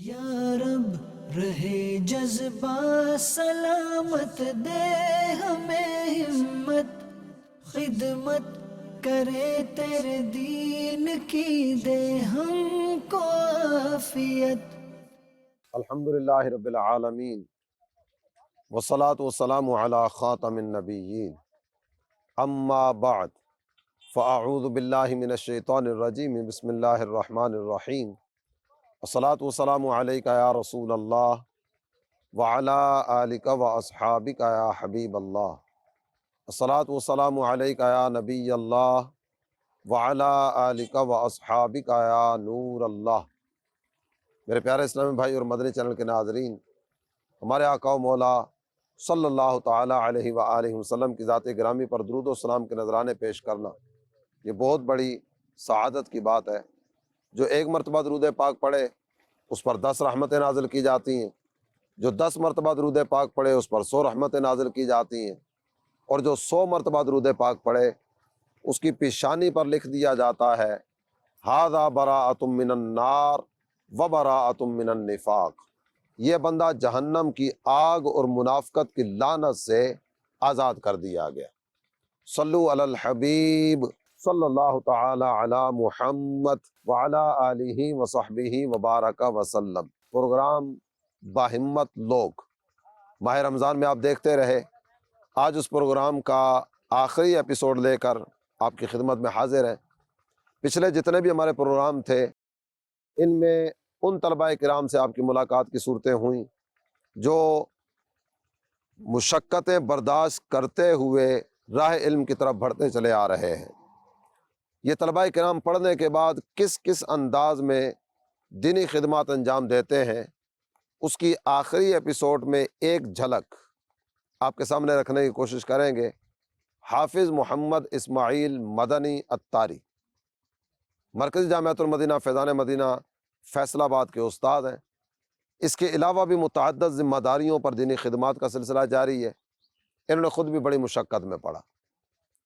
یا رب رہے جذبہ سلامت دے ہمیں ہمت، خدمت کرے تیرے دین کی دے ہم کو عافیت۔ الحمدللہ رب العالمین والصلاة والسلام علی خاتم النبیین، اما بعد فاعوذ باللہ من الشیطان الرجیم، بسم اللہ الرحمن الرحیم، الصلاة والسلام علیک یا رسول اللہ وعلی آلک واصحابک یا حبیب اللہ، الصلاة والسلام علیک یا نبی اللہ وعلی آلک واصحابک یا نور اللہ۔ میرے پیارے اسلامی بھائی اور مدنی چینل کے ناظرین، ہمارے آقا و مولا صلی اللہ تعالیٰ علیہ وآلہ وسلم کی ذات گرامی پر درود و سلام کے نذرانے پیش کرنا یہ بہت بڑی سعادت کی بات ہے۔ جو ایک مرتبہ درود پاک پڑھے اس پر 10 رحمتیں نازل کی جاتی ہیں، جو 10 مرتبہ درود پاک پڑھے اس پر 100 رحمتیں نازل کی جاتی ہیں، اور جو 100 مرتبہ درود پاک پڑھے اس کی پیشانی پر لکھ دیا جاتا ہے ھذا براءۃ من النار وبراءۃ من النفاق، یہ بندہ جہنم کی آگ اور منافقت کی لعنت سے آزاد کر دیا گیا۔ صلو علی الحبیب صلی اللہ تعالی علی محمد وعلی آلہ وصحبہ وبارک وسلم۔ پروگرام باہمت لوگ ماہ رمضان میں آپ دیکھتے رہے، آج اس پروگرام کا آخری ایپیسوڈ لے کر آپ کی خدمت میں حاضر ہے۔ پچھلے جتنے بھی ہمارے پروگرام تھے ان میں ان طلباء کرام سے آپ کی ملاقات کی صورتیں ہوئیں جو مشقتیں برداشت کرتے ہوئے راہ علم کی طرف بڑھتے چلے آ رہے ہیں۔ یہ طلباء کرام پڑھنے کے بعد کس کس انداز میں دینی خدمات انجام دیتے ہیں، اس کی آخری ایپیسوڈ میں ایک جھلک آپ کے سامنے رکھنے کی کوشش کریں گے۔ حافظ محمد اسماعیل مدنی عطاری مرکزی جامعۃ المدینہ فیضان مدینہ فیصل آباد کے استاد ہیں۔ اس کے علاوہ بھی متعدد ذمہ داریوں پر دینی خدمات کا سلسلہ جاری ہے۔ انہوں نے خود بھی بڑی مشقت میں پڑھا،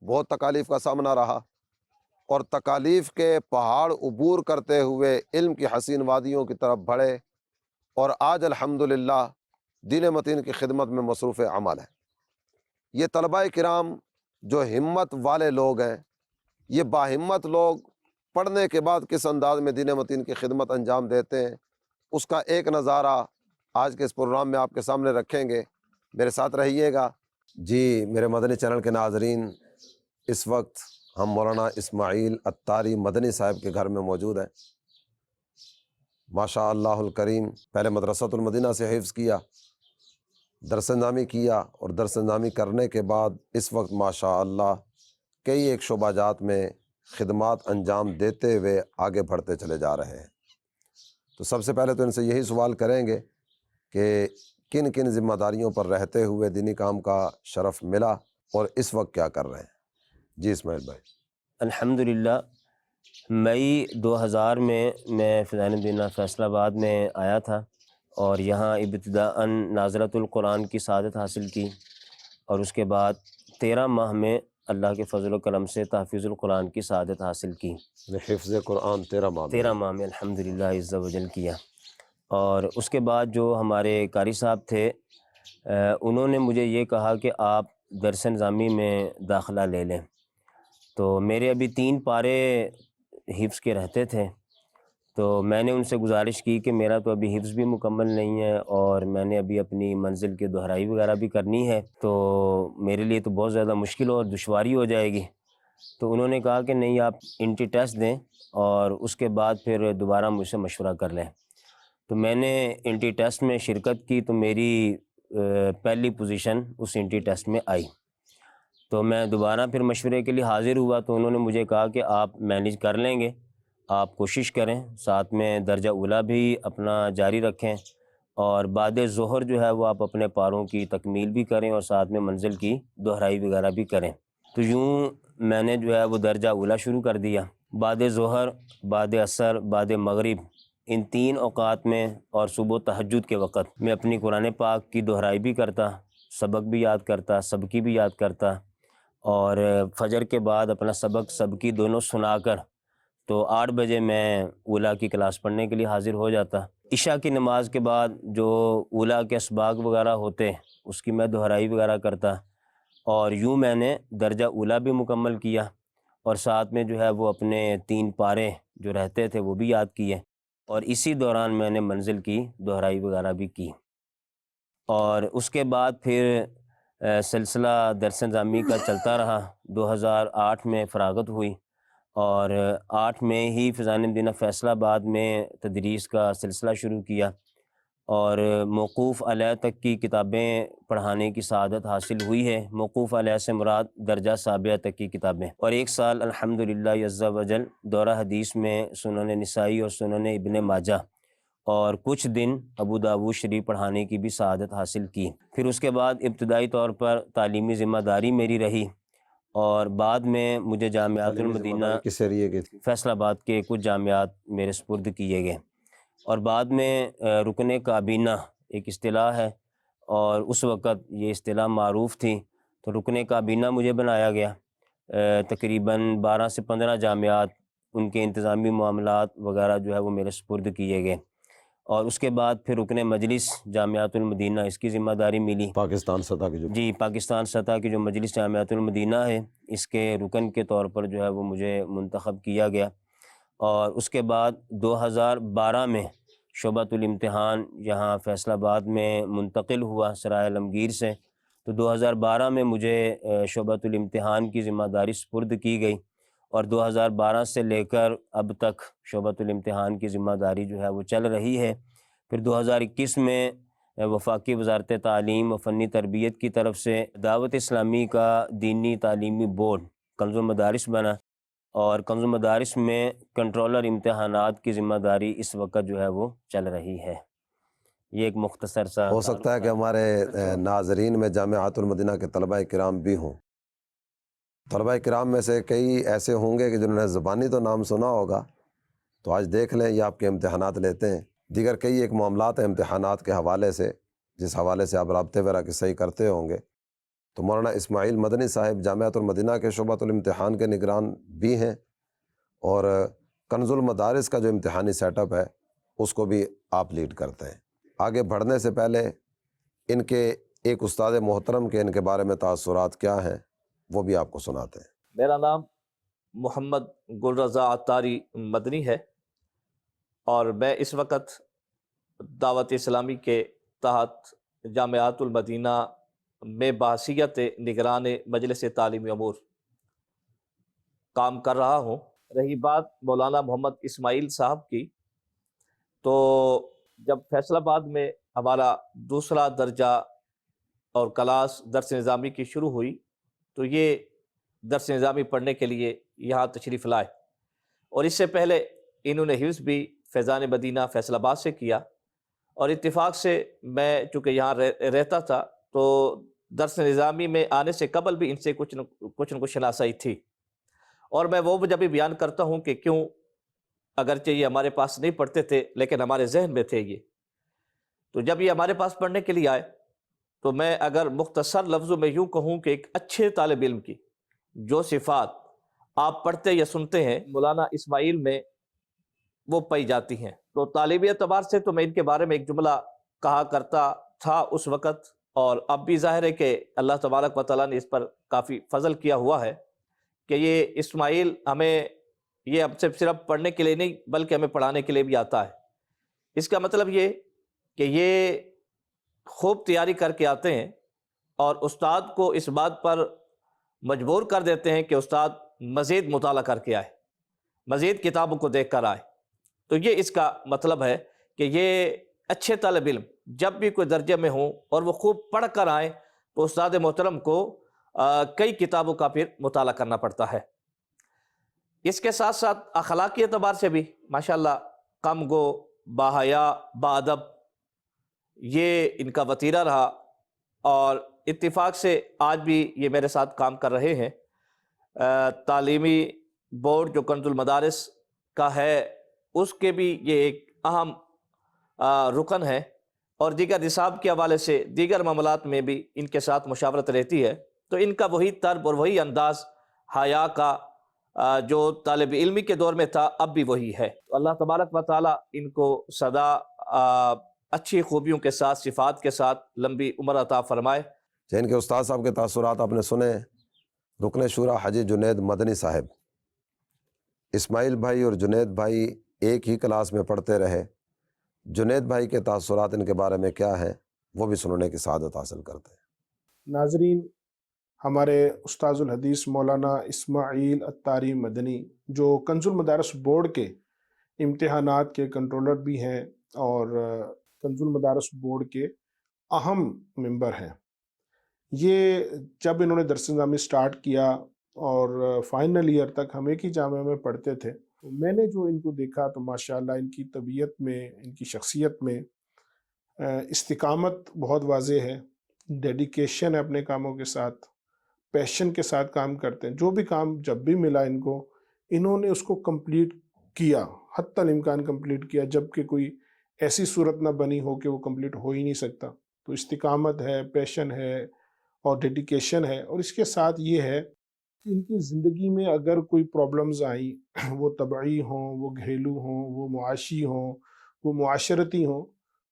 بہت تکالیف کا سامنا رہا، اور تکالیف کے پہاڑ عبور کرتے ہوئے علم کی حسین وادیوں کی طرف بڑھے، اور آج الحمدللہ دین متین کی خدمت میں مصروف عمل ہے۔ یہ طلباء کرام جو ہمت والے لوگ ہیں، یہ باہمت لوگ پڑھنے کے بعد کس انداز میں دین متین کی خدمت انجام دیتے ہیں، اس کا ایک نظارہ آج کے اس پروگرام میں آپ کے سامنے رکھیں گے۔ میرے ساتھ رہیے گا۔ جی میرے مدنی چینل کے ناظرین، اس وقت ہم مولانا اسماعیل عطاری مدنی صاحب کے گھر میں موجود ہیں۔ ماشاء اللہ الکریم، پہلے مدرسۃ المدینہ سے حفظ کیا، درس نظامی کیا، اور درس نظامی کرنے کے بعد اس وقت ماشاء اللہ کئی ایک شعبہ جات میں خدمات انجام دیتے ہوئے آگے بڑھتے چلے جا رہے ہیں۔ تو سب سے پہلے تو ان سے یہی سوال کریں گے کہ کن کن ذمہ داریوں پر رہتے ہوئے دینی کام کا شرف ملا اور اس وقت کیا کر رہے ہیں۔ جی اسماعیل بھائی۔ الحمدللہ، مئی 2000 میں فیضان مدینہ فیصل آباد میں آیا تھا، اور یہاں ابتداءً ناظرۃ القرآن کی سعادت حاصل کی، اور اس کے بعد 13 ماہ میں اللہ کے فضل و کرم سے تحفیظ القرآن کی سعادت حاصل کی۔ حفظ قرآن 13 ماہ 13 ماہ میں الحمدللہ عز و جل کیا۔ اور اس کے بعد جو ہمارے قاری صاحب تھے انہوں نے مجھے یہ کہا کہ آپ درس نظامی میں داخلہ لے لیں۔ تو میرے ابھی 3 پارے حفظ کے رہتے تھے، تو میں نے ان سے گزارش کی کہ میرا تو ابھی حفظ بھی مکمل نہیں ہے، اور میں نے ابھی اپنی منزل کی دہرائی وغیرہ بھی کرنی ہے، تو میرے لیے تو بہت زیادہ مشکل اور دشواری ہو جائے گی۔ تو انہوں نے کہا کہ نہیں، آپ انٹری ٹیسٹ دیں اور اس کے بعد پھر دوبارہ مجھ سے مشورہ کر لیں۔ تو میں نے انٹری ٹیسٹ میں شرکت کی، تو میری پہلی پوزیشن اس انٹری ٹیسٹ میں آئی۔ تو میں دوبارہ پھر مشورے کے لیے حاضر ہوا، تو انہوں نے مجھے کہا کہ آپ مینیج کر لیں گے، آپ کوشش کریں، ساتھ میں درجہ اولیٰ بھی اپنا جاری رکھیں، اور بعد ظہر جو ہے وہ آپ اپنے پاروں کی تکمیل بھی کریں، اور ساتھ میں منزل کی دہرائی وغیرہ بھی کریں۔ تو یوں میں نے جو ہے وہ درجہ اولیٰ شروع کر دیا۔ بعد ظہر، بعد عصر، بعد مغرب، ان 3 اوقات میں اور صبح تہجد کے وقت میں اپنی قرآن پاک کی دہرائی بھی کرتا، سبق بھی یاد کرتا، سبکی بھی یاد کرتا، اور فجر کے بعد اپنا سبق سبکی دونوں سنا کر تو 8 بجے میں اولیٰ کی کلاس پڑھنے کے لیے حاضر ہو جاتا۔ عشاء کی نماز کے بعد جو اولیٰ کے اسباق وغیرہ ہوتے اس کی میں دہرائی وغیرہ کرتا، اور یوں میں نے درجہ اولیٰ بھی مکمل کیا، اور ساتھ میں جو ہے وہ اپنے 3 پارے جو رہتے تھے وہ بھی یاد کیے، اور اسی دوران میں نے منزل کی دہرائی وغیرہ بھی کی۔ اور اس کے بعد پھر سلسلہ درس نظامی کا چلتا رہا۔ 2008 میں فراغت ہوئی، اور 8 میں ہی فیضان مدینہ فیصل آباد میں تدریس کا سلسلہ شروع کیا، اور موقوف علیہ تک کی کتابیں پڑھانے کی سعادت حاصل ہوئی ہے۔ موقوف علیہ سے مراد درجہ سابعہ تک کی کتابیں، اور 1 سال الحمدللہ عز و جل دورہ حدیث میں سنن نسائی اور سنن ابن ماجہ اور کچھ دن ابو داود شریف پڑھانے کی بھی سعادت حاصل کی۔ پھر اس کے بعد ابتدائی طور پر تعلیمی ذمہ داری میری رہی، اور بعد میں مجھے جامعات المدینہ کس ایریے کی تھی؟ فیصل آباد کے کچھ جامعات میرے سپرد کیے گئے، اور بعد میں رکن کابینہ ایک اصطلاح ہے، اور اس وقت یہ اصطلاح معروف تھی، تو رکن کابینہ مجھے بنایا گیا۔ تقریباً 12 سے 15 جامعات، ان کے انتظامی معاملات وغیرہ جو ہے وہ میرے سپرد کیے گئے، اور اس کے بعد پھر رکن مجلس جامعات المدینہ اس کی ذمہ داری ملی۔ پاکستان سطح کی جو جی، پاکستان سطح کی جو مجلس جامعات المدینہ ہے اس کے رکن کے طور پر جو ہے وہ مجھے منتخب کیا گیا، اور اس کے بعد 2012 میں شعبۃ الامتحان یہاں فیصل آباد میں منتقل ہوا سرائے عالمگیر سے، تو 2012 میں مجھے شعبۃ الامتحان کی ذمہ داری سپرد کی گئی، اور 2012 سے لے کر اب تک شعبۃ الامتحان کی ذمہ داری جو ہے وہ چل رہی ہے۔ پھر 2021 میں وفاقی وزارت تعلیم و فنی تربیت کی طرف سے دعوت اسلامی کا دینی تعلیمی بورڈ کنز المدارس بنا، اور کنز المدارس میں کنٹرولر امتحانات کی ذمہ داری اس وقت جو ہے وہ چل رہی ہے۔ یہ ایک مختصر سا ہو سکتا ہے کہ ہمارے ناظرین میں جامعات المدینہ کے طلبہ کرام بھی ہوں۔ طلبہ کرام میں سے کئی ایسے ہوں گے کہ جنہوں نے زبانی تو نام سنا ہوگا، تو آج دیکھ لیں یہ آپ کے امتحانات لیتے ہیں۔ دیگر کئی ایک معاملات ہیں امتحانات کے حوالے سے، جس حوالے سے آپ رابطے وغیرہ کی صحیح کرتے ہوں گے، تو مولانا اسماعیل مدنی صاحب جامعۃ المدینہ کے شعبۃ الامتحان کے نگران بھی ہیں، اور کنز المدارس کا جو امتحانی سیٹ اپ ہے اس کو بھی آپ لیڈ کرتے ہیں۔ آگے بڑھنے سے پہلے ان کے ایک استاد محترم کے ان کے بارے میں تاثرات کیا ہیں وہ بھی آپ کو سناتے ہیں۔ میرا نام محمد گل رضا عطاری مدنی ہے، اور میں اس وقت دعوت اسلامی کے تحت جامعات المدینہ میں بحیثیت نگران مجلس تعلیمی امور کام کر رہا ہوں۔ رہی بات مولانا محمد اسماعیل صاحب کی، تو جب فیصل آباد میں ہمارا دوسرا درجہ اور کلاس درس نظامی کی شروع ہوئی، تو یہ درس نظامی پڑھنے کے لیے یہاں تشریف لائے، اور اس سے پہلے انہوں نے حفظ بھی فیضان مدینہ فیصل آباد سے کیا، اور اتفاق سے میں چونکہ یہاں رہتا تھا تو درس نظامی میں آنے سے قبل بھی ان سے کچھ نہ کچھ شناسائی تھی، اور میں وہ جب بھی بیان کرتا ہوں کہ کیوں، اگرچہ یہ ہمارے پاس نہیں پڑھتے تھے لیکن ہمارے ذہن میں تھے یہ، تو جب یہ ہمارے پاس پڑھنے کے لیے آئے تو میں اگر مختصر لفظوں میں یوں کہوں کہ ایک اچھے طالب علم کی جو صفات آپ پڑھتے یا سنتے ہیں مولانا اسماعیل میں وہ پائی جاتی ہیں، تو طالبی اعتبار سے تو میں ان کے بارے میں ایک جملہ کہا کرتا تھا اس وقت، اور اب بھی ظاہر ہے کہ اللہ تبارک و تعالیٰ نے اس پر کافی فضل کیا ہوا ہے کہ یہ اسماعیل ہمیں یہ اب سے صرف پڑھنے کے لیے نہیں بلکہ ہمیں پڑھانے کے لیے بھی آتا ہے۔ اس کا مطلب یہ کہ یہ خوب تیاری کر کے آتے ہیں، اور استاد کو اس بات پر مجبور کر دیتے ہیں کہ استاد مزید مطالعہ کر کے آئے، مزید کتابوں کو دیکھ کر آئے۔ تو یہ اس کا مطلب ہے کہ یہ اچھے طالب علم جب بھی کوئی درجے میں ہوں اور وہ خوب پڑھ کر آئیں تو استاد محترم کو کئی کتابوں کا پھر مطالعہ کرنا پڑتا ہے۔ اس کے ساتھ ساتھ اخلاقی اعتبار سے بھی ماشاءاللہ کم گو، باحیا، باادب یہ ان کا وتیرہ رہا، اور اتفاق سے آج بھی یہ میرے ساتھ کام کر رہے ہیں۔ تعلیمی بورڈ جو کنز المدارس کا ہے اس کے بھی یہ ایک اہم رکن ہے، اور دیگر نصاب کے حوالے سے دیگر معاملات میں بھی ان کے ساتھ مشاورت رہتی ہے، تو ان کا وہی طرز اور وہی انداز حیا کا جو طالب علمی کے دور میں تھا اب بھی وہی ہے۔ اللہ تبارک و تعالیٰ ان کو سدا اچھی خوبیوں کے ساتھ، صفات کے ساتھ لمبی عمر عطا فرمائے۔ ان کے استاد صاحب کے تاثرات آپ نے سنے۔ رکن شورا حاجی جنید مدنی صاحب، اسماعیل بھائی اور جنید بھائی ایک ہی کلاس میں پڑھتے رہے۔ جنید بھائی کے تاثرات ان کے بارے میں کیا ہیں وہ بھی سننے کی سعادت حاصل کرتے ہیں۔ ناظرین، ہمارے استاذ الحدیث مولانا اسماعیل عطاری مدنی جو کنز المدارس بورڈ کے امتحانات کے کنٹرولر بھی ہیں اور کنز المدارس بورڈ کے اہم ممبر ہیں، یہ جب انہوں نے درس نظامی سٹارٹ کیا اور فائنل ایئر تک ہم ایک ہی جامعہ میں پڑھتے تھے، میں نے جو ان کو دیکھا تو ماشاءاللہ ان کی طبیعت میں، ان کی شخصیت میں استقامت بہت واضح ہے، ڈیڈیکیشن ہے اپنے کاموں کے ساتھ، پیشن کے ساتھ کام کرتے ہیں۔ جو بھی کام جب بھی ملا ان کو، انہوں نے اس کو کمپلیٹ کیا، حتی الامکان کمپلیٹ کیا، جبکہ کوئی ایسی صورت نہ بنی ہو کہ وہ کمپلیٹ ہو ہی نہیں سکتا۔ تو استقامت ہے، پیشن ہے اور ڈیڈیکیشن ہے، اور اس کے ساتھ یہ ہے کہ ان کی زندگی میں اگر کوئی پرابلمز آئیں، وہ طبعی ہوں، وہ گھریلو ہوں، وہ معاشی ہوں، وہ معاشرتی ہوں،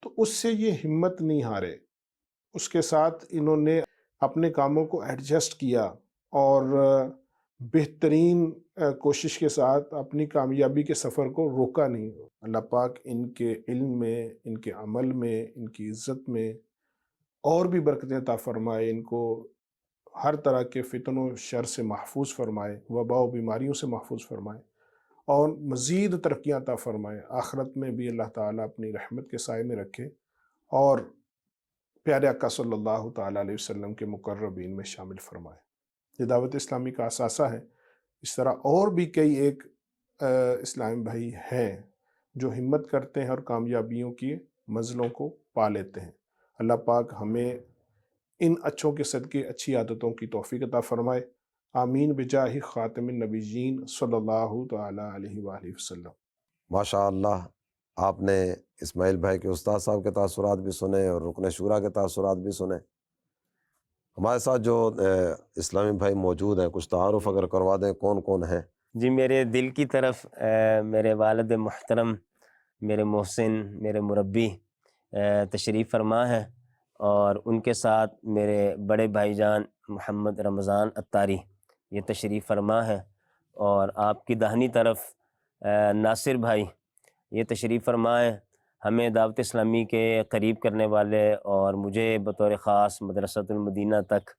تو اس سے یہ ہمت نہیں ہارے، اس کے ساتھ انہوں نے اپنے کاموں کو ایڈجسٹ کیا اور بہترین کوشش کے ساتھ اپنی کامیابی کے سفر کو روکا نہیں۔ اللہ پاک ان کے علم میں، ان کے عمل میں، ان کی عزت میں اور بھی برکتیں عطا فرمائے، ان کو ہر طرح کے فتن و شر سے محفوظ فرمائے، وبا و بیماریوں سے محفوظ فرمائے اور مزید ترقیاں عطا فرمائے۔ آخرت میں بھی اللہ تعالیٰ اپنی رحمت کے سائے میں رکھے اور پیارے آقا صلی اللہ تعالیٰ علیہ وسلم کے مقربین میں شامل فرمائے۔ یہ دعوت اسلامی کا اثاثہ ہے۔ اس طرح اور بھی کئی ایک اسلام بھائی ہیں جو ہمت کرتے ہیں اور کامیابیوں کی منزلوں کو پا لیتے ہیں۔ اللہ پاک ہمیں ان اچھوں کے صدقے اچھی عادتوں کی توفیق عطا فرمائے۔ آمین بجاہ خاتم النبیین صلی اللہ تعالیٰ علیہ وآلہ وسلم۔ ماشاء اللہ، آپ نے اسماعیل بھائی کے استاد صاحب کے تاثرات بھی سنے اور رکن شورا کے تاثرات بھی سنے۔ ہمارے ساتھ جو اسلامی بھائی موجود ہیں، کچھ تعارف اگر کروا دیں کون کون ہیں؟ جی، میرے دل کی طرف میرے والد محترم، میرے محسن، میرے مربی تشریف فرما ہے، اور ان کے ساتھ میرے بڑے بھائی جان محمد رمضان عطاری یہ تشریف فرما ہے، اور آپ کی داہنی طرف ناصر بھائی یہ تشریف فرما ہے، ہمیں دعوت اسلامی کے قریب کرنے والے اور مجھے بطور خاص مدرسۃ المدینہ تک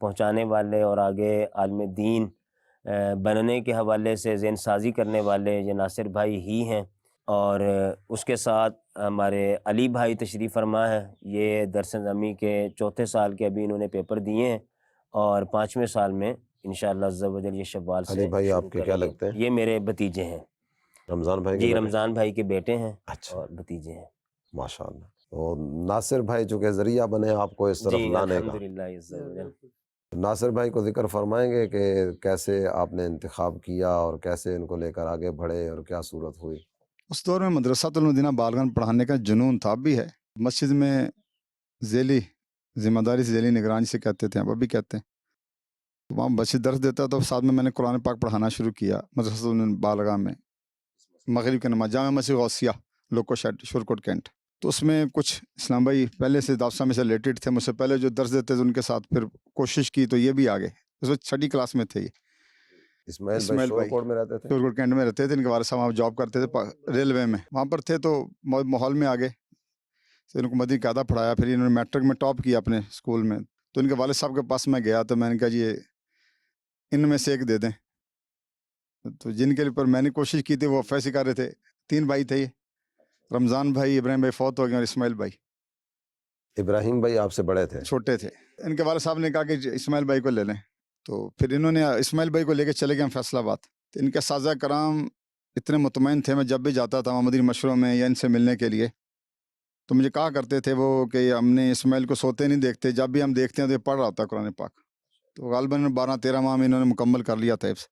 پہنچانے والے اور آگے عالم دین بننے کے حوالے سے ذہن سازی کرنے والے یہ ناصر بھائی ہی ہیں۔ اور اس کے ساتھ ہمارے علی بھائی تشریف فرما ہے، یہ درس نظامی کے 4تھے سال کے ابھی انہوں نے پیپر دیے ہیں اور 5ویں سال میں انشاءاللہ عز و جل یہ شوال سے علی بھائی آپ شروع کے کریں کیا گے۔ لگتے ہیں؟ یہ میرے بھتیجے ہیں۔ رمضان بھائی کے جی، بیٹے؟ رمضان بھائی کے بیٹے ہیں اچھا، اور بھتیجے ہیں۔ ماشاءاللہ۔ تو ناصر بھائی چونکہ ذریعہ بنے آپ کو اس طرف جی لانے کا، الحمدللہ عز و جل۔ ناصر بھائی کو ذکر فرمائیں گے کہ کیسے آپ نے انتخاب کیا اور کیسے ان کو لے کر آگے بڑھے اور کیا صورت ہوئی؟ اس دور میں مدرسۃ المدینہ بالغان پڑھانے کا جنون تھا، اب بھی ہے۔ مسجد میں ذیلی ذمہ داری سے، ذیلی نگرانی سے کہتے تھے، اب بھی کہتے ہیں۔ وہاں مسجد درس دیتا تو ساتھ میں نے قرآن پاک پڑھانا شروع کیا مدرسۃ المدینہ بالغان میں، مغرب کی نماز جامع مسجد غوثیہ لوکو شورکوٹ کینٹ۔ تو اس میں کچھ اسلام بھائی پہلے سے دعوت اسلامی سے ریلیٹڈ تھے، مجھ سے پہلے جو درس دیتے تھے ان کے ساتھ پھر کوشش کی تو یہ بھی آگے، اس وقت 6ٹھی کلاس میں تھے۔ یہ اسماعیل بھائی شورکوٹ میں رہتے تھے؟ شورکوٹ کینٹ میں رہتے تھے، ان کے والد صاحب وہاں جاب کرتے تھے ریلوے میں، وہاں پر تھے تو ماحول میں آگے سے ان کو مدنی قاعدہ پڑھایا۔ پھر انہوں نے میٹرک میں ٹاپ کیا اپنے اسکول میں، تو ان کے والد صاحب کے پاس میں گیا تو میں نے کہا جی ان میں سے ایک دے دیں، تو جن کے اوپر میں نے کوشش کی تھی وہ فیصل کر رہے تھے۔ 3 بھائی تھے، یہ رمضان بھائی، ابراہیم بھائی فوت ہو گئے اور اسماعیل بھائی ابراہیم بھائی آپ سے بڑے تھے؟ چھوٹے تھے۔ ان کے والد صاحب نے کہا کہ اسماعیل بھائی کو لے لیں، تو پھر انہوں نے اسماعیل بھائی کو لے کے چلے گئے فیصل آباد۔ تو ان کے اساتذہ کرام اتنے مطمئن تھے، میں جب بھی جاتا تھا مدنی مشوروں میں یا ان سے ملنے کے لیے تو مجھے کہا کرتے تھے وہ کہ ہم نے اسماعیل کو سوتے نہیں دیکھتے، جب بھی ہم دیکھتے ہیں تو یہ پڑھ رہا ہوتا ہے قرآن پاک۔ تو غالباً 12-13 ماہ میں انہوں نے مکمل کر لیا تھا حفظ،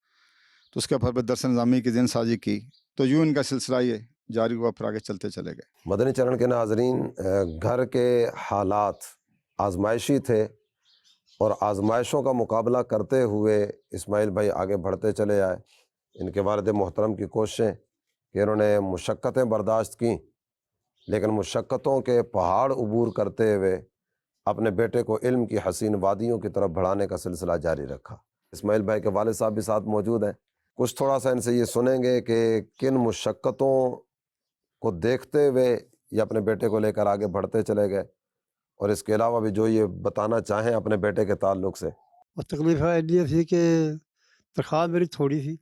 تو اس کے پھر درس نظامی کی ذہن سازی کی، تو یوں ان کا سلسلہ یہ جاری ہوا، پھر آگے چلتے چلے گئے۔ مدنی چرن کے ناظرین، گھر کے حالات آزمائشی تھے اور آزمائشوں کا مقابلہ کرتے ہوئے اسماعیل بھائی آگے بڑھتے چلے آئے۔ ان کے والد محترم کی کوششیں کہ انہوں نے مشقتیں برداشت کیں لیکن مشقتوں کے پہاڑ عبور کرتے ہوئے اپنے بیٹے کو علم کی حسین وادیوں کی طرف بڑھانے کا سلسلہ جاری رکھا۔ اسماعیل بھائی کے والد صاحب بھی ساتھ موجود ہیں، کچھ تھوڑا سا ان سے یہ سنیں گے کہ کن مشقتوں کو دیکھتے ہوئے یہ اپنے بیٹے کو لے کر آگے بڑھتے چلے گئے، اور اس کے علاوہ بھی جو یہ بتانا چاہیں اپنے بیٹے کے تعلق سے۔ اور تکلیف یہ تھی کہ تنخواہ میری تھوڑی سی،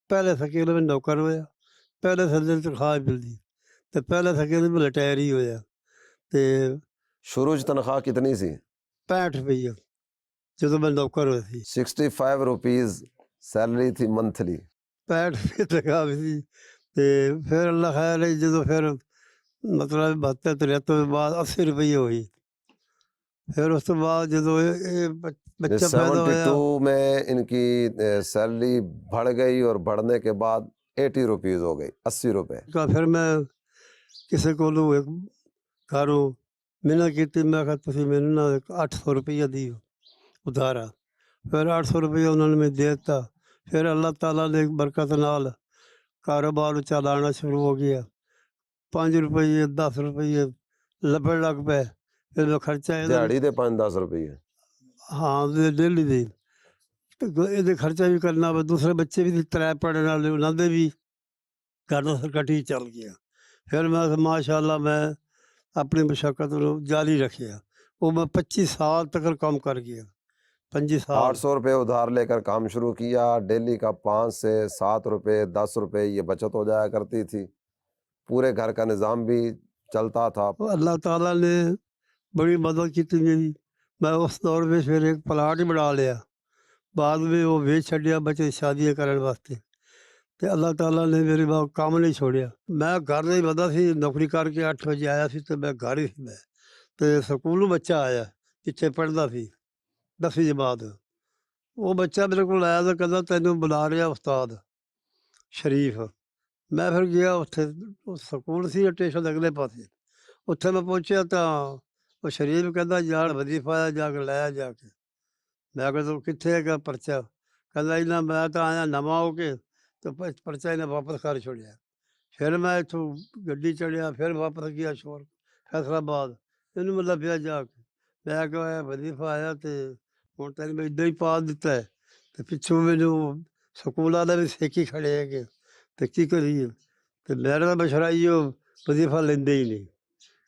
پہلے سکیلے میں نوکر ہویا، پہلے سال تنخواہ ملتی تو پہلے سکیلے میں رٹائر ہی ہویا تو شروع تنخواہ کتنی سی؟ 65 روپیہ جدو میں نوکر ہوئی تھی، 65 روپیز سیلری تھی منتھلی۔ 65 روپیہ تنخواہ بھی تھی تو پھر اللہ خیر ہے جدو پھر مطلب 72-73 کے بعد 80 روپیہ ہوئی، پھر اس کے بعد جدو بچہ پیدا ہوا 72 میں ان کی سیلری بڑھ گئی اور بڑھنے کے بعد 80 روپیز ہو گئی، 80 روپے۔ کا پھر میں کسی کو گھروں محنت کی، میں کہا تسی مینوں نہ 800 روپیہ دیو ادھارا، پھر 800 روپیہ انہوں نے میں دے دیتا، پھر اللہ تعالیٰ نے برکت نال کاروبار چلانا شروع ہو گیا، 5 روپیے 10 روپیے لبن لگ پے، پھر میں خرچہ دیہڑی دے 5-10 روپیے۔ ہاں ڈیلی دی یہ خرچہ بھی کرنا، دوسرے بچے بھی 3 پڑھنے والے انہوں نے بھی گھر کا سرکٹ ہی چل گیا۔ پھر میں ماشاء اللہ میں اپنی مشقت جاری رکھیا، وہ میں 25 سال تک کام کر گیا، 25 سال۔ 800 روپے ادھار لے کر کام شروع کیا، ڈیلی کا 5 سے 7 روپے 10 روپے یہ بچت ہو جایا کرتی تھی، پورے گھر کا نظام بھی چلتا تھا۔ اللہ تعالیٰ نے بڑی مدد کی تھی میری، میں اس دور میں پھر ایک پلاٹ ہی بنا لیا، بعد میں وہ بیچ چھڈیا بچے شادیاں کرنے واسطے، تو اللہ تعالیٰ نے میرے بعد کام نہیں چھوڑیا۔ میں گھر نہیں بندہ سی، نوکری کر کے 8 بجے آیا سی تو میں گھر ہی سی، میں تو سکولوں بچہ آیا پیچھے پڑھتا سی 10ویں جماعت، وہ بچہ میرے کو آیا تو کہتا تینوں بلا رہا استاد شریف۔ میں پھر گیا اتنے، سکول سی اسٹیشن اگلے پاسے، اتنے میں پہنچیا تو وہ شریف کہتا یار وظیفہ آیا جا کے لایا جا کے، میں کہتا کتنے ہے کہ پرچہ، کہتا میں تو آیا نواں ہو کے تو پرچہ انہیں واپس کر چھوڑیا۔ پھر میں اتوں گڈی چڑھیا، پھر واپس گیا شور فیصل آباد، انہوں مطلب پیا جا کے، میں کہ وظیفہ آیا تو ہوں تین میں ادھر ہی پا دیتا ہے، تو پچھوں مینوں سکول والے بھی سیکی کھڑے ہے کہ تو کی کریے، تو میرا مشورہ یہ وظیفہ لیندے ہی نہیں،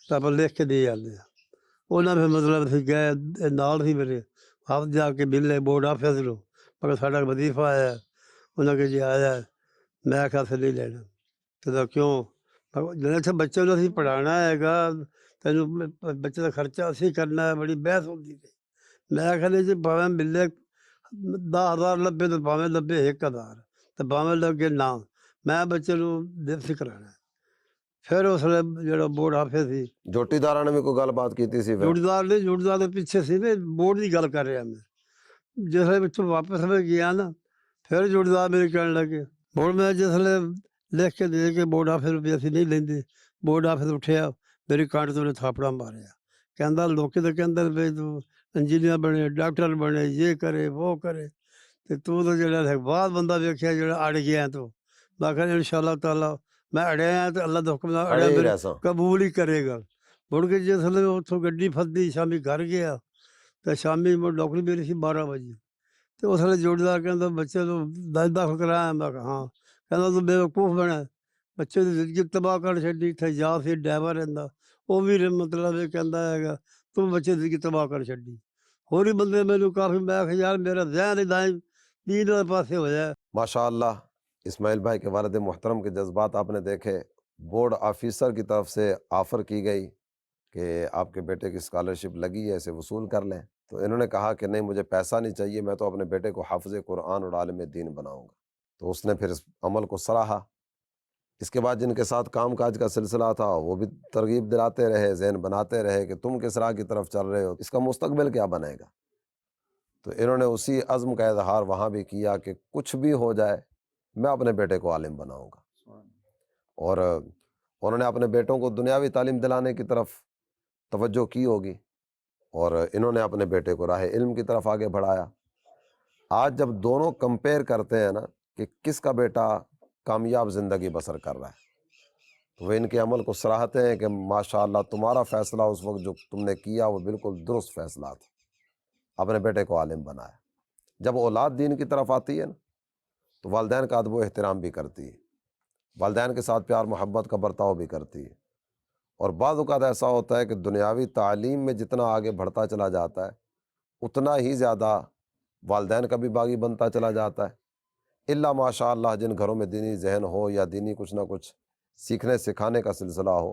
تو آپ لکھ کے دے آتے ہیں۔ انہیں پھر مطلب گئے نال ہی میرے آپ جا کے ملے بورڈ آفس لو، مگر ساڈا وظیفہ آیا، انہیں کہ جی آیا ہے، میں کہا سے نہیں لینا، تو کیوں جیسے بچے نے اسی پڑھانا ہے گا، تینوں بچے کا خرچہ اسی کرنا ہے، بڑی بحث ہوتی تھی۔ میں کہنے جی بھاویں ملے 10,000 لبے تو بھاویں لبے 1,000 تو بھاویں لگے نہ، میں بچے کو دل سے کرانا ہے۔ پھر اس لیے جڑا بورڈ آفس سی، جوٹی دارا نے بھی کوئی گل بات کی سی پھر؟ جوڑدار نہیں، جوڑدار کے پیچھے سی نا، بورڈ کی گل کر رہا میں، جسے بچوں واپس میں گیا نا، پھر جوڑدار میرے کہنے لگے بورڈ میں جسے لکھ کے دے کے بورڈ آفس روپیہ اسی نہیں لیندے، بورڈ آفس اٹھیا میری کانٹ تو انہیں تھاپڑا ماریا، کہندا لوکی تو کہندے بھی تو انجینئر بنے ڈاکٹر بنے یہ کرے وہ کرے، تو جڑا بعد بندہ ویکھیا جڑا اڑ گیا، تو میں کہا ان شاء اللہ تعالیٰ میں اڑیا ہاں تو اللہ دے حکم نال اڑے اڑیا ہی میرے رہساں۔ قبول ہی کرے گا۔ مڑ کے جسے اتوں گڈی پھدی شامی گھر گیا تو شامی نوکری میری سی 12 بجے، تو اس لیے جوڑدار کہندا بچے تو داخل کرایا، میں کہا ہاں، کہندا تو بے وقوف بنا بچے کی زندگی تباہ کر چھڈی، اتنے جا سی ڈرائیور رہندا وہ بھی مطلب یہ کہندا ہے گا تم بچے کی زندگی تباہ کر چھڈی، ہور ہی بندے مینوں کافی، میں کہ یار میرا ذہن ہی دائیں دین والے پاسے ہو جائے۔ ماشاء اللہ اسماعیل بھائی کے والد محترم کے جذبات آپ نے دیکھے۔ بورڈ آفیسر کی طرف سے آفر کی گئی کہ آپ کے بیٹے کی اسکالرشپ لگی ہے، اسے وصول کر لیں، تو انہوں نے کہا کہ نہیں مجھے پیسہ نہیں چاہیے، میں تو اپنے بیٹے کو حافظ قرآن اور عالم دین بناؤں گا۔ تو اس نے پھر اس عمل کو سراہا۔ اس کے بعد جن کے ساتھ کام کاج کا سلسلہ تھا وہ بھی ترغیب دلاتے رہے، ذہن بناتے رہے کہ تم کس راہ کی طرف چل رہے ہو، اس کا مستقبل کیا بنے گا۔ تو انہوں نے اسی عزم کا اظہار وہاں بھی کیا کہ کچھ بھی ہو جائے میں اپنے بیٹے کو عالم بناؤں گا، اور انہوں نے اپنے بیٹوں کو دنیاوی تعلیم دلانے کی طرف توجہ کی ہوگی، اور انہوں نے اپنے بیٹے کو راہ علم کی طرف آگے بڑھایا۔ آج جب دونوں کمپیئر کرتے ہیں نا کہ کس کا بیٹا کامیاب زندگی بسر کر رہا ہے، تو وہ ان کے عمل کو سراہتے ہیں کہ ماشاءاللہ تمہارا فیصلہ اس وقت جو تم نے کیا وہ بالکل درست فیصلہ تھا، اپنے بیٹے کو عالم بنایا۔ جب اولاد دین کی طرف آتی ہے نا تو والدین کا ادب و احترام بھی کرتی ہے، والدین کے ساتھ پیار محبت کا برتاؤ بھی کرتی ہے، اور بعض اوقات ایسا ہوتا ہے کہ دنیاوی تعلیم میں جتنا آگے بڑھتا چلا جاتا ہے اتنا ہی زیادہ والدین کا بھی باغی بنتا چلا جاتا ہے، الا ماشاء اللہ جن گھروں میں دینی ذہن ہو یا دینی کچھ نہ کچھ سیکھنے سکھانے کا سلسلہ ہو،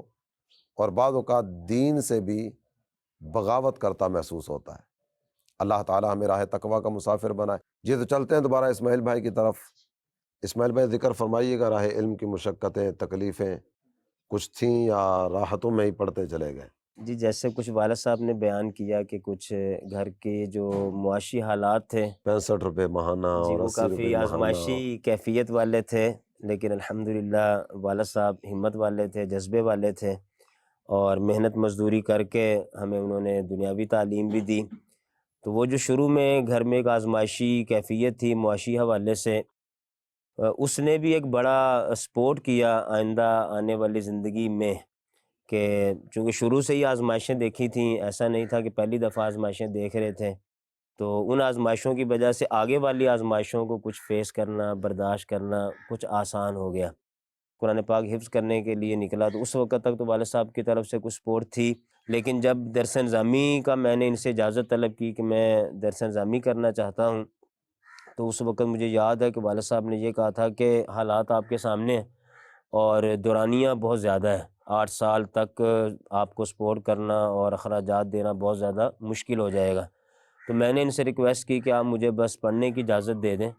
اور بعض اوقات دین سے بھی بغاوت کرتا محسوس ہوتا ہے۔ اللہ تعالی ہمیں راہ تقویٰ کا مسافر بنائے۔ جی تو چلتے ہیں دوبارہ اسماعیل بھائی کی طرف۔ اسماعیل بھائی ذکر فرمائیے گا، راہ علم کی مشقتیں تکلیفیں کچھ تھیں یا راحتوں میں ہی پڑھتے چلے گئے؟ جی جیسے کچھ والد صاحب نے بیان کیا کہ کچھ گھر کے جو معاشی حالات تھے 65 روپے ماہانہ جی اور وہ 80 روپے کافی ماہانہ، آزمائشی کیفیت والے تھے، لیکن الحمدللہ والد صاحب ہمت والے تھے، جذبے والے تھے، اور محنت مزدوری کر کے ہمیں انہوں نے دنیاوی تعلیم بھی دی۔ تو وہ جو شروع میں گھر میں ایک آزمائشی کیفیت تھی معاشی حوالے سے، اس نے بھی ایک بڑا سپورٹ کیا آئندہ آنے والی زندگی میں، کہ چونکہ شروع سے ہی آزمائشیں دیکھی تھیں، ایسا نہیں تھا کہ پہلی دفعہ آزمائشیں دیکھ رہے تھے، تو ان آزمائشوں کی وجہ سے آگے والی آزمائشوں کو کچھ فیس کرنا، برداشت کرنا کچھ آسان ہو گیا۔ قرآن پاک حفظ کرنے کے لیے نکلا تو اس وقت تک تو والد صاحب کی طرف سے کچھ سپورٹ تھی، لیکن جب درس نظامی کا میں نے ان سے اجازت طلب کی کہ میں درس نظامی کرنا چاہتا ہوں، تو اس وقت مجھے یاد ہے کہ والد صاحب نے یہ کہا تھا کہ حالات آپ کے سامنے ہیں اور دورانیہ بہت زیادہ ہے، 8 سال تک آپ کو سپورٹ کرنا اور اخراجات دینا بہت زیادہ مشکل ہو جائے گا۔ تو میں نے ان سے ریکویسٹ کی کہ آپ مجھے بس پڑھنے کی اجازت دے دیں،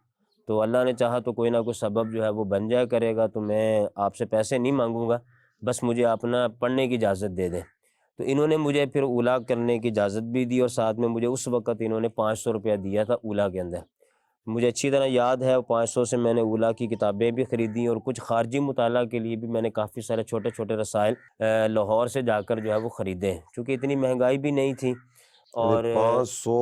تو اللہ نے چاہا تو کوئی نہ کوئی سبب جو ہے وہ بن جایا کرے گا، تو میں آپ سے پیسے نہیں مانگوں گا، بس مجھے اپنا پڑھنے کی اجازت دے دیں۔ تو انہوں نے مجھے پھر اولا کرنے کی اجازت بھی دی، اور ساتھ میں مجھے اس وقت انہوں نے 500 روپیہ دیا تھا اولا کے اندر۔ مجھے اچھی طرح یاد ہے، 500 سے میں نے اولا کی کتابیں بھی خریدیں، اور کچھ خارجی مطالعہ کے لیے بھی میں نے کافی سارے چھوٹے چھوٹے رسائل لاہور سے جا کر جو ہے وہ خریدے، چونکہ اتنی مہنگائی بھی نہیں تھی۔ اور 500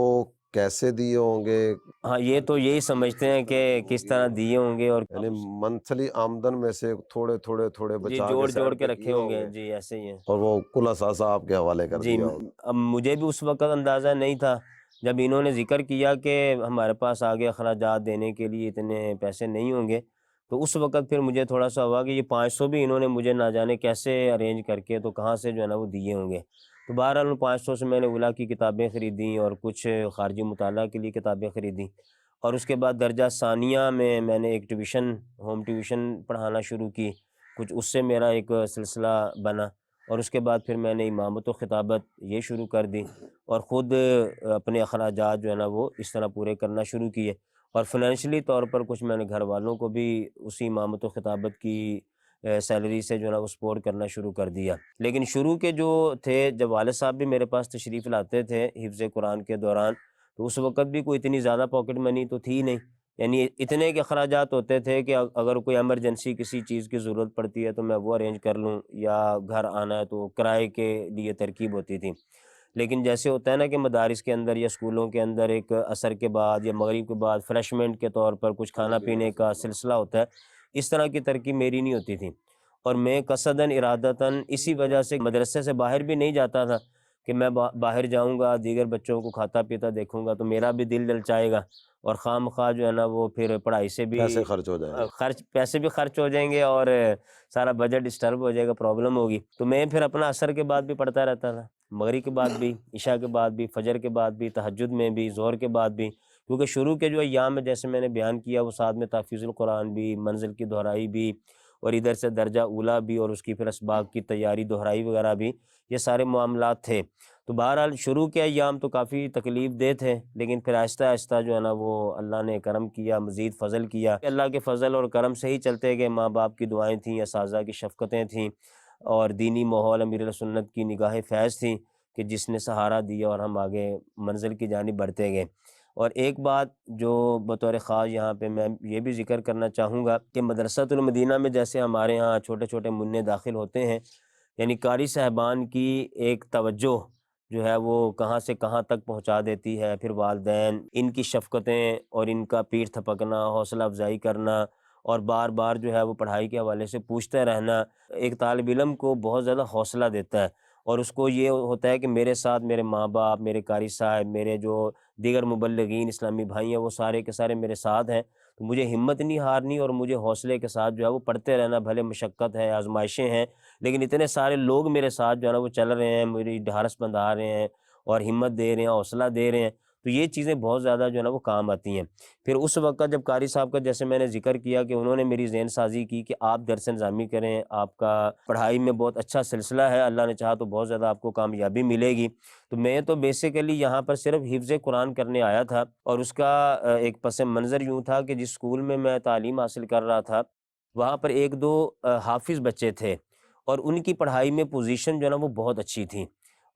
کیسے دیے ہوں گے؟ ہاں یہ تو یہی سمجھتے ہیں کہ کس طرح دیے ہوں گے، اور یعنی منتھلی آمدن میں سے تھوڑے تھوڑے تھوڑے جی بچا جوڑ کے جوڑ سائڈ کے پہ رکھے کیے ہوں گے، جی ایسے ہی ہیں۔ اور وہ کل اثاثہ آپ کے حوالے کر جی دیا ہوگا۔ اب مجھے بھی اس وقت اندازہ نہیں تھا، جب انہوں نے ذکر کیا کہ ہمارے پاس آگے اخراجات دینے کے لیے اتنے پیسے نہیں ہوں گے، تو اس وقت پھر مجھے تھوڑا سا ہوا کہ یہ 500 بھی انہوں نے مجھے نہ جانے کیسے ارینج کر کے تو کہاں سے جو ہے نا وہ دیے ہوں گے۔ تو بہرحال ان 500 سے میں نے اولا کی کتابیں خریدیں اور کچھ خارجی مطالعہ کے لیے کتابیں خریدیں، اور اس کے بعد درجہ ثانیہ میں نے ایک ٹیوشن ہوم ٹیوشن پڑھانا شروع کی، کچھ اس سے میرا ایک سلسلہ بنا، اور اس کے بعد پھر میں نے امامت و خطابت یہ شروع کر دی، اور خود اپنے اخراجات جو ہے نا وہ اس طرح پورے کرنا شروع کیے، اور فنینشلی طور پر کچھ میں نے گھر والوں کو بھی اسی امامت و خطابت کی سیلری سے جو ہے نا وہ سپورٹ کرنا شروع کر دیا۔ لیکن شروع کے جو تھے، جب والد صاحب بھی میرے پاس تشریف لاتے تھے حفظ قرآن کے دوران، تو اس وقت بھی کوئی اتنی زیادہ پاکٹ منی تو تھی نہیں، یعنی اتنے کے اخراجات ہوتے تھے کہ اگر کوئی ایمرجنسی کسی چیز کی ضرورت پڑتی ہے تو میں وہ ارینج کر لوں، یا گھر آنا ہے تو کرائے کے لیے ترکیب ہوتی تھی۔ لیکن جیسے ہوتا ہے نا کہ مدارس کے اندر یا اسکولوں کے اندر ایک عصر کے بعد یا مغرب کے بعد فریشمنٹ کے طور پر کچھ کھانا پینے کا سلسلہ ہوتا ہے، اس طرح کی ترکیب میری نہیں ہوتی تھی، اور میں قصداً ارادتاً اسی وجہ سے مدرسے سے باہر بھی نہیں جاتا تھا کہ میں باہر جاؤں گا دیگر بچوں کو کھاتا پیتا دیکھوں گا تو میرا بھی دل للچائے گا، اور خواہ مخواہ جو ہے نا وہ پھر پڑھائی سے بھی پیسے خرچ ہو جائیں گے۔ پیسے بھی خرچ ہو جائیں گے، اور سارا بجٹ ڈسٹرب ہو جائے گا، پرابلم ہوگی۔ تو میں پھر اپنا عصر کے بعد بھی پڑھتا رہتا تھا، مغرب کے بعد بھی، عشاء کے بعد بھی، فجر کے بعد بھی، تہجد میں بھی، ظہر کے بعد بھی، کیونکہ شروع کے جو ایام میں جیسے میں نے بیان کیا وہ ساتھ میں تحفیظ القرآن بھی، منزل کی دہرائی بھی، اور ادھر سے درجہ اولا بھی، اور اس کی پھر اسباق کی تیاری دہرائی وغیرہ بھی، یہ سارے معاملات تھے۔ تو بہرحال شروع کے ایام تو کافی تکلیف دہ تھے، لیکن پھر آہستہ آہستہ جو ہے نا وہ اللہ نے کرم کیا، مزید فضل کیا، اللہ کے فضل اور کرم سے ہی چلتے گئے۔ ماں باپ کی دعائیں تھیں، اساتذہ کی شفقتیں تھیں، اور دینی ماحول امیر سنت کی نگاہ فیض تھیں کہ جس نے سہارا دیا، اور ہم آگے منزل کی جانب بڑھتے گئے۔ اور ایک بات جو بطور خاص یہاں پہ میں یہ بھی ذکر کرنا چاہوں گا کہ مدرسۃ المدینہ میں جیسے ہمارے ہاں چھوٹے چھوٹے منع داخل ہوتے ہیں، یعنی قاری صاحبان کی ایک توجہ جو ہے وہ کہاں سے کہاں تک پہنچا دیتی ہے، پھر والدین ان کی شفقتیں اور ان کا پیٹھ تھپکنا، حوصلہ افزائی کرنا، اور بار بار جو ہے وہ پڑھائی کے حوالے سے پوچھتے رہنا ایک طالب علم کو بہت زیادہ حوصلہ دیتا ہے، اور اس کو یہ ہوتا ہے کہ میرے ساتھ میرے ماں باپ، میرے قاری صاحب، میرے جو دیگر مبلغین اسلامی بھائی ہیں وہ سارے کے سارے میرے ساتھ ہیں، تو مجھے ہمت نہیں ہارنی اور مجھے حوصلے کے ساتھ جو ہے وہ پڑھتے رہنا، بھلے مشقت ہے، آزمائشیں ہیں، لیکن اتنے سارے لوگ میرے ساتھ جو ہے نا وہ چل رہے ہیں، میری ڈھارس بندھا رہے ہیں اور ہمت دے رہے ہیں، حوصلہ دے رہے ہیں، تو یہ چیزیں بہت زیادہ جو ہے نا وہ کام آتی ہیں۔ پھر اس وقت جب قاری صاحب کا جیسے میں نے ذکر کیا کہ انہوں نے میری ذہن سازی کی کہ آپ درس نظامی کریں، آپ کا پڑھائی میں بہت اچھا سلسلہ ہے، اللہ نے چاہا تو بہت زیادہ آپ کو کامیابی ملے گی، تو میں تو بیسیکلی یہاں پر صرف حفظ قرآن کرنے آیا تھا، اور اس کا ایک پس منظر یوں تھا کہ جس اسکول میں میں تعلیم حاصل کر رہا تھا وہاں پر ایک دو حافظ بچے تھے، اور ان کی پڑھائی میں پوزیشن جو ہے نا وہ بہت اچھی تھی،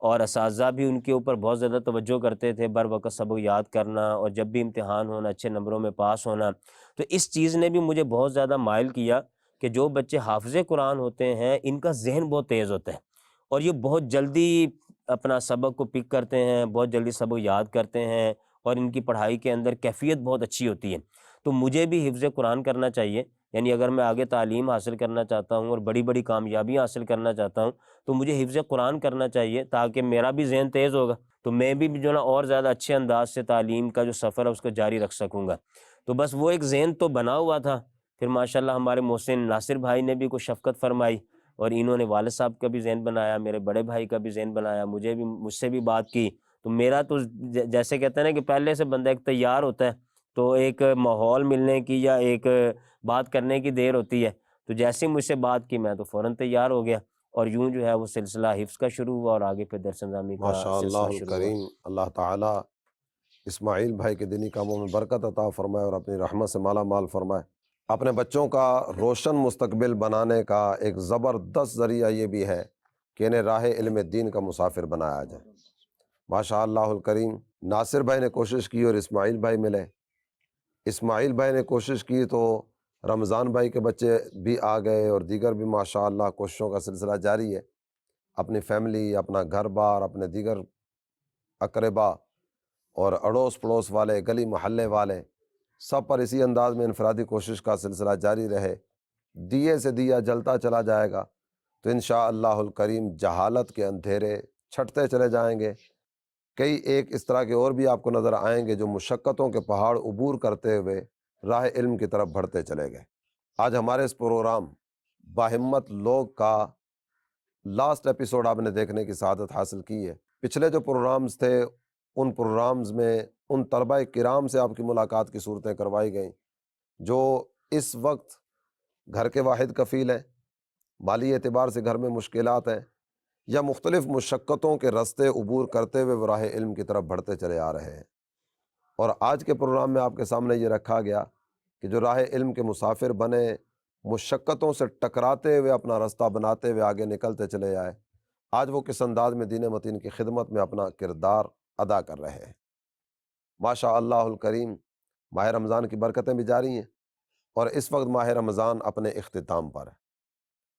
اور اساتذہ بھی ان کے اوپر بہت زیادہ توجہ کرتے تھے، بر وقت سبق یاد کرنا اور جب بھی امتحان ہونا اچھے نمبروں میں پاس ہونا، تو اس چیز نے بھی مجھے بہت زیادہ مائل کیا کہ جو بچے حافظ قرآن ہوتے ہیں ان کا ذہن بہت تیز ہوتا ہے، اور یہ بہت جلدی اپنا سبق کو پک کرتے ہیں، بہت جلدی سبق یاد کرتے ہیں، اور ان کی پڑھائی کے اندر کیفیت بہت اچھی ہوتی ہے، تو مجھے بھی حفظ قرآن کرنا چاہیے، یعنی اگر میں آگے تعلیم حاصل کرنا چاہتا ہوں اور بڑی بڑی کامیابیاں حاصل کرنا چاہتا ہوں تو مجھے حفظ قرآن کرنا چاہیے، تاکہ میرا بھی ذہن تیز ہوگا تو میں بھی جو ہے نا اور زیادہ اچھے انداز سے تعلیم کا جو سفر ہے اس کو جاری رکھ سکوں گا۔ تو بس وہ ایک ذہن تو بنا ہوا تھا، پھر ماشاءاللہ ہمارے محسن ناصر بھائی نے بھی کوئی شفقت فرمائی، اور انہوں نے والد صاحب کا بھی ذہن بنایا، میرے بڑے بھائی کا بھی ذہن بنایا، مجھ سے بھی بات کی، تو میرا تو جیسے کہتے ہیں نا کہ پہلے سے بندہ ایک تیار ہوتا ہے، تو ایک ماحول ملنے کی یا ایک بات کرنے کی دیر ہوتی ہے، تو جیسے مجھ سے بات کی میں تو فوراً تیار ہو گیا، اور یوں جو ہے وہ سلسلہ حفظ کا شروع ہوا اور آگے پھر درس نظامی کا ماشاء اللہ سلسلہ شروع ہوا۔ الکریم، اللہ تعالیٰ اسماعیل بھائی کے دینی کاموں میں برکت عطا فرمائے اور اپنی رحمت سے مالا مال فرمائے۔ اپنے بچوں کا روشن مستقبل بنانے کا ایک زبردست ذریعہ یہ بھی ہے کہ انہیں راہ علم دین کا مسافر بنایا جائے۔ ماشاء اللہ الکریم، ناصر بھائی نے کوشش کی اور اسماعیل بھائی ملے، اسماعیل بھائی نے کوشش کی تو رمضان بھائی کے بچے بھی آ گئے، اور دیگر بھی ماشاء اللہ کوششوں کا سلسلہ جاری ہے۔ اپنی فیملی، اپنا گھر بار، اپنے دیگر اقربا اور اڑوس پڑوس والے، گلی محلے والے، سب پر اسی انداز میں انفرادی کوشش کا سلسلہ جاری رہے، دیے سے دیا جلتا چلا جائے گا تو انشاءاللہ الکریم جہالت کے اندھیرے چھٹتے چلے جائیں گے۔ کئی ایک اس طرح کے اور بھی آپ کو نظر آئیں گے جو مشقتوں کے پہاڑ عبور کرتے ہوئے راہ علم کی طرف بڑھتے چلے گئے۔ آج ہمارے اس پروگرام باہمت لوگ کا لاسٹ ایپیسوڈ آپ نے دیکھنے کی سعادت حاصل کی ہے۔ پچھلے جو پروگرامز تھے ان پروگرامز میں ان طلبہ کرام سے آپ کی ملاقات کی صورتیں کروائی گئیں جو اس وقت گھر کے واحد کفیل ہیں، مالی اعتبار سے گھر میں مشکلات ہیں، یا مختلف مشقتوں کے راستے عبور کرتے ہوئے وہ راہ علم کی طرف بڑھتے چلے آ رہے ہیں۔ اور آج کے پروگرام میں آپ کے سامنے یہ رکھا گیا کہ جو راہ علم کے مسافر بنے، مشقتوں سے ٹکراتے ہوئے اپنا راستہ بناتے ہوئے آگے نکلتے چلے آئے، آج وہ کس انداز میں دین متین کی خدمت میں اپنا کردار ادا کر رہے ہیں۔ ماشاء اللہ الکریم، ماہ رمضان کی برکتیں بھی جاری ہیں، اور اس وقت ماہ رمضان اپنے اختتام پر ہے۔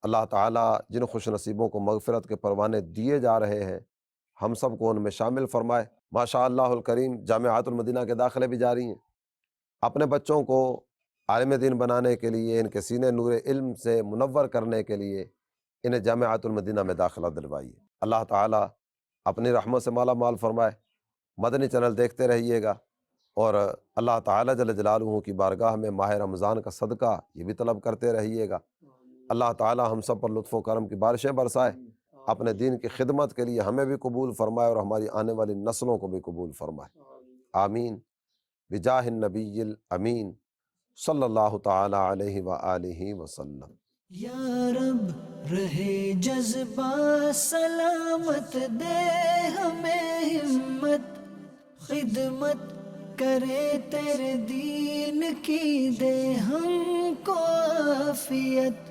اللہ تعالیٰ جن خوش نصیبوں کو مغفرت کے پروانے دیے جا رہے ہیں ہم سب کو ان میں شامل فرمائے۔ ماشاء اللہ الکریم، جامعات المدینہ کے داخلے بھی جاری ہیں۔ اپنے بچوں کو عالم دین بنانے کے لیے، ان کے سینے نور علم سے منور کرنے کے لیے انہیں جامعات المدینہ میں داخلہ دلوائیے۔ اللہ تعالیٰ اپنی رحمت سے مالا مال فرمائے۔ مدنی چینل دیکھتے رہیے گا، اور اللہ تعالیٰ جل جلالہ کی بارگاہ میں ماہ رمضان کا صدقہ یہ بھی طلب کرتے رہیے گا۔ اللہ تعالیٰ ہم سب پر لطف و کرم کی بارشیں برسائے، اپنے دین کی خدمت کے لیے ہمیں بھی قبول فرمائے اور ہماری آنے والی نسلوں کو بھی قبول فرمائے، آمین، بجاہ النبی الامین صلی اللہ تعالی علیہ وآلہ وسلم۔ یا رب رہے جذبہ سلامت دے ہمیں ہمت، خدمت کرے تیرے دین کی دے ہم کو عافیت،